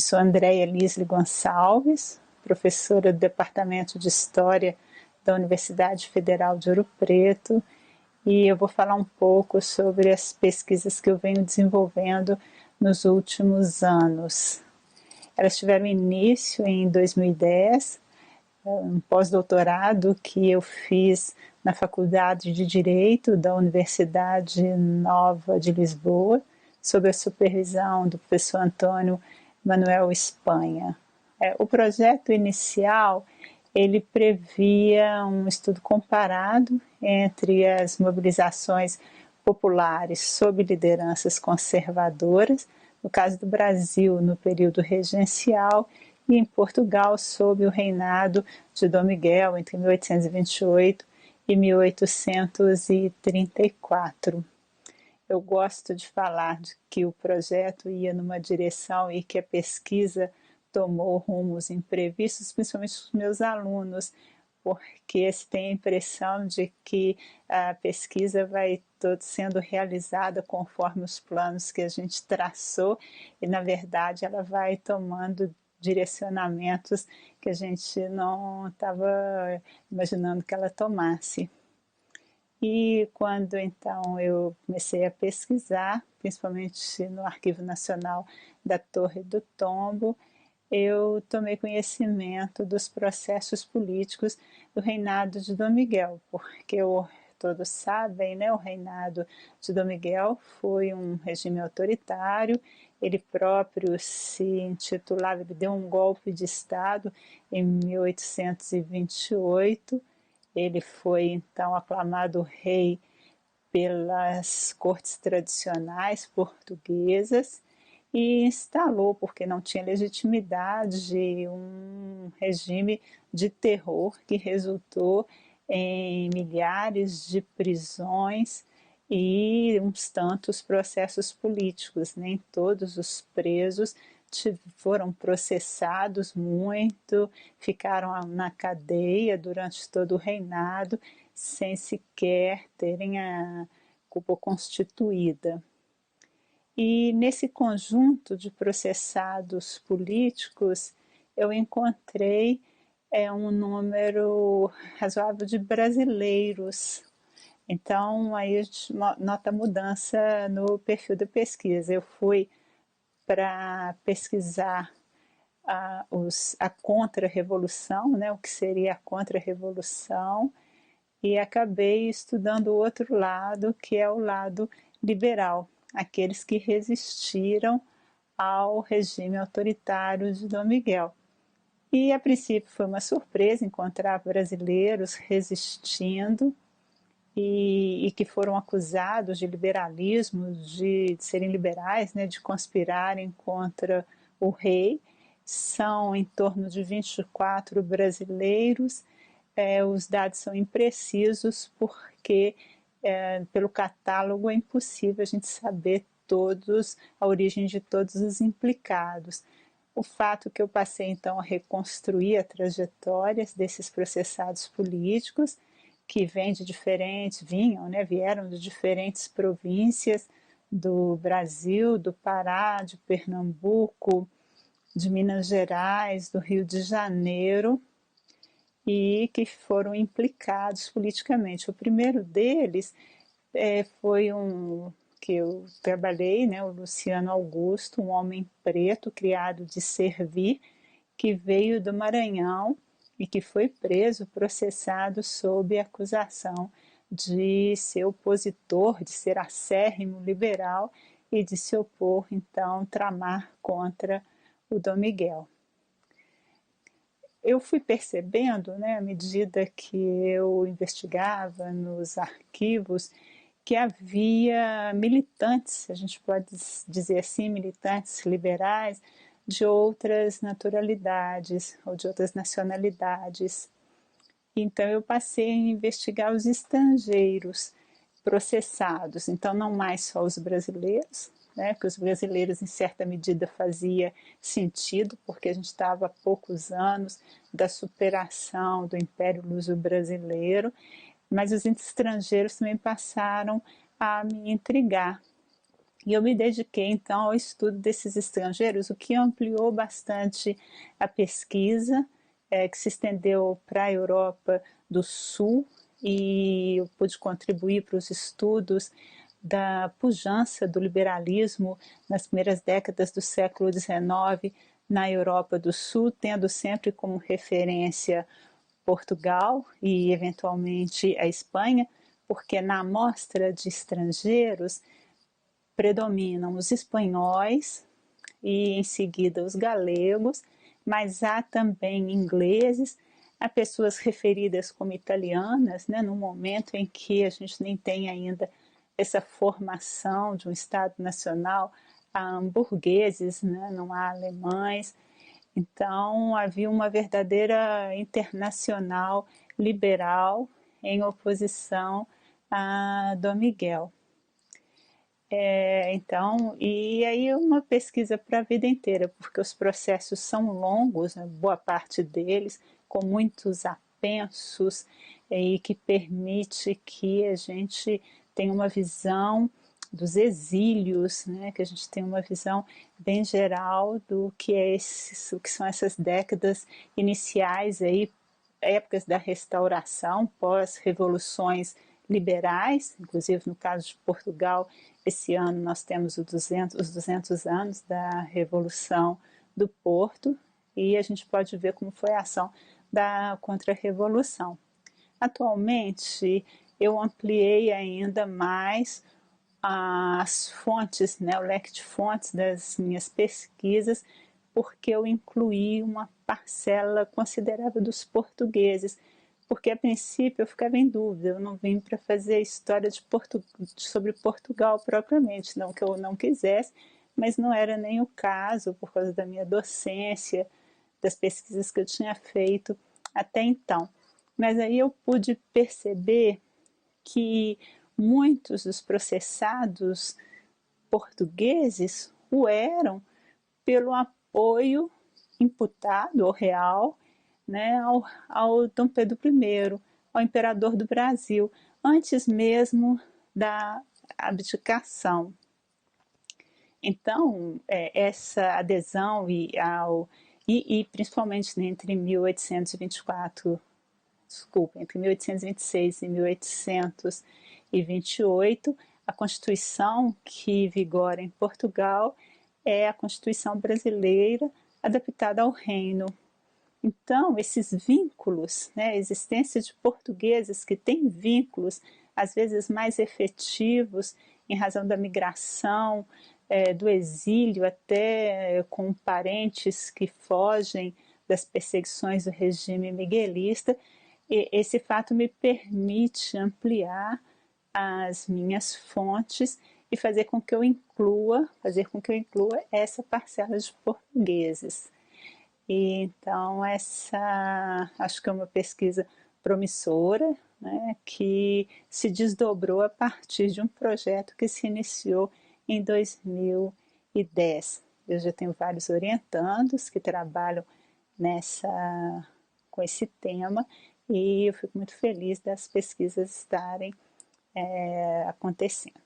sou Andréia Lisle Gonçalves, professora do Departamento de História da Universidade Federal de Ouro Preto, e eu vou falar um pouco sobre as pesquisas que eu venho desenvolvendo nos últimos anos. Elas tiveram início em 2010, um pós-doutorado que eu fiz na Faculdade de Direito da Universidade Nova de Lisboa, sob a supervisão do professor Antônio Manuel Espanha. O projeto inicial ele previa um estudo comparado entre as mobilizações populares sob lideranças conservadoras, no caso do Brasil no período regencial e em Portugal sob o reinado de Dom Miguel entre 1828 e 1834. Eu gosto de falar de que o projeto ia numa direção e que a pesquisa tomou rumos imprevistos, principalmente os meus alunos, porque se tem a impressão de que a pesquisa vai sendo realizada conforme os planos que a gente traçou e, na verdade, ela vai tomando direcionamentos que a gente não estava imaginando que ela tomasse. E quando então eu comecei a pesquisar, principalmente no Arquivo Nacional da Torre do Tombo, eu tomei conhecimento dos processos políticos do reinado de Dom Miguel, porque todos sabem, né, o reinado de Dom Miguel foi um regime autoritário, ele próprio se intitulava, ele deu um golpe de Estado em 1828, ele foi então aclamado rei pelas cortes tradicionais portuguesas e instalou, porque não tinha legitimidade, um regime de terror que resultou em milhares de prisões e uns tantos processos políticos. Nem todos os presos foram processados muito, ficaram na cadeia durante todo o reinado, sem sequer terem a culpa constituída. E nesse conjunto de processados políticos, eu encontrei um número razoável de brasileiros. Então, aí a gente nota a mudança no perfil da pesquisa. Eu fui para pesquisar a contra-revolução, né, o que seria a contra-revolução, e acabei estudando o outro lado, que é o lado liberal, aqueles que resistiram ao regime autoritário de Dom Miguel. E a princípio foi uma surpresa encontrar brasileiros resistindo e que foram acusados de liberalismo, de serem liberais, né, de conspirarem contra o rei. São em torno de 24 brasileiros. Os dados são imprecisos porque pelo catálogo é impossível a gente saber a origem de todos os implicados. O fato que eu passei então a reconstruir a trajetória desses processados políticos que vieram de diferentes províncias do Brasil, do Pará, de Pernambuco, de Minas Gerais, do Rio de Janeiro, e que foram implicados politicamente. O primeiro deles foi um que eu trabalhei, né, o Luciano Augusto, um homem preto criado de servir, que veio do Maranhão e que foi preso, processado sob acusação de ser opositor, de ser acérrimo liberal e de se opor, então, tramar contra o Dom Miguel. Eu fui percebendo, né, à medida que eu investigava nos arquivos, que havia militantes, a gente pode dizer assim, militantes liberais, de outras naturalidades ou de outras nacionalidades. Então eu passei a investigar os estrangeiros processados, então não mais só os brasileiros, né, que os brasileiros em certa medida fazia sentido, porque a gente estava há poucos anos da superação do Império Luso-Brasileiro, mas os estrangeiros também passaram a me intrigar. E eu me dediquei então ao estudo desses estrangeiros, o que ampliou bastante a pesquisa, que se estendeu para a Europa do Sul, e eu pude contribuir para os estudos da pujança do liberalismo nas primeiras décadas do século XIX na Europa do Sul, tendo sempre como referência Portugal e eventualmente a Espanha, porque na amostra de estrangeiros predominam os espanhóis e em seguida os galegos, mas há também ingleses, há pessoas referidas como italianas, né, no momento em que a gente nem tem ainda essa formação de um Estado nacional, há hamburgueses, né, não há alemães. Então havia uma verdadeira internacional liberal em oposição a Dom Miguel. Então, e aí uma pesquisa para a vida inteira, porque os processos são longos, né, boa parte deles, com muitos apensos, e que permite que a gente tenha uma visão dos exílios, né, que a gente tenha uma visão bem geral do que é o que são essas décadas iniciais aí, épocas da restauração, pós-revoluções liberais, inclusive no caso de Portugal, esse ano nós temos os 200 anos da Revolução do Porto, e a gente pode ver como foi a ação da Contra-Revolução. Atualmente, eu ampliei ainda mais as fontes, né, o leque de fontes das minhas pesquisas, porque eu incluí uma parcela considerável dos portugueses, porque a princípio eu ficava em dúvida, eu não vim para fazer história sobre Portugal propriamente, não que eu não quisesse, mas não era nem o caso por causa da minha docência, das pesquisas que eu tinha feito até então. Mas aí eu pude perceber que muitos dos processados portugueses o eram pelo apoio imputado ou real, né, ao Dom Pedro I, ao imperador do Brasil, antes mesmo da abdicação. Então, essa adesão e principalmente, né, entre 1824, desculpa, entre 1826 e 1828, a Constituição que vigora em Portugal é a Constituição brasileira adaptada ao reino. Então, esses vínculos, né, a existência de portugueses que têm vínculos, às vezes mais efetivos, em razão da migração, do exílio, até com parentes que fogem das perseguições do regime miguelista, esse fato me permite ampliar as minhas fontes e fazer com que eu inclua essa parcela de portugueses. E então essa acho que é uma pesquisa promissora, né, que se desdobrou a partir de um projeto que se iniciou em 2010. Eu já tenho vários orientandos que trabalham com esse tema, e eu fico muito feliz das pesquisas estarem acontecendo.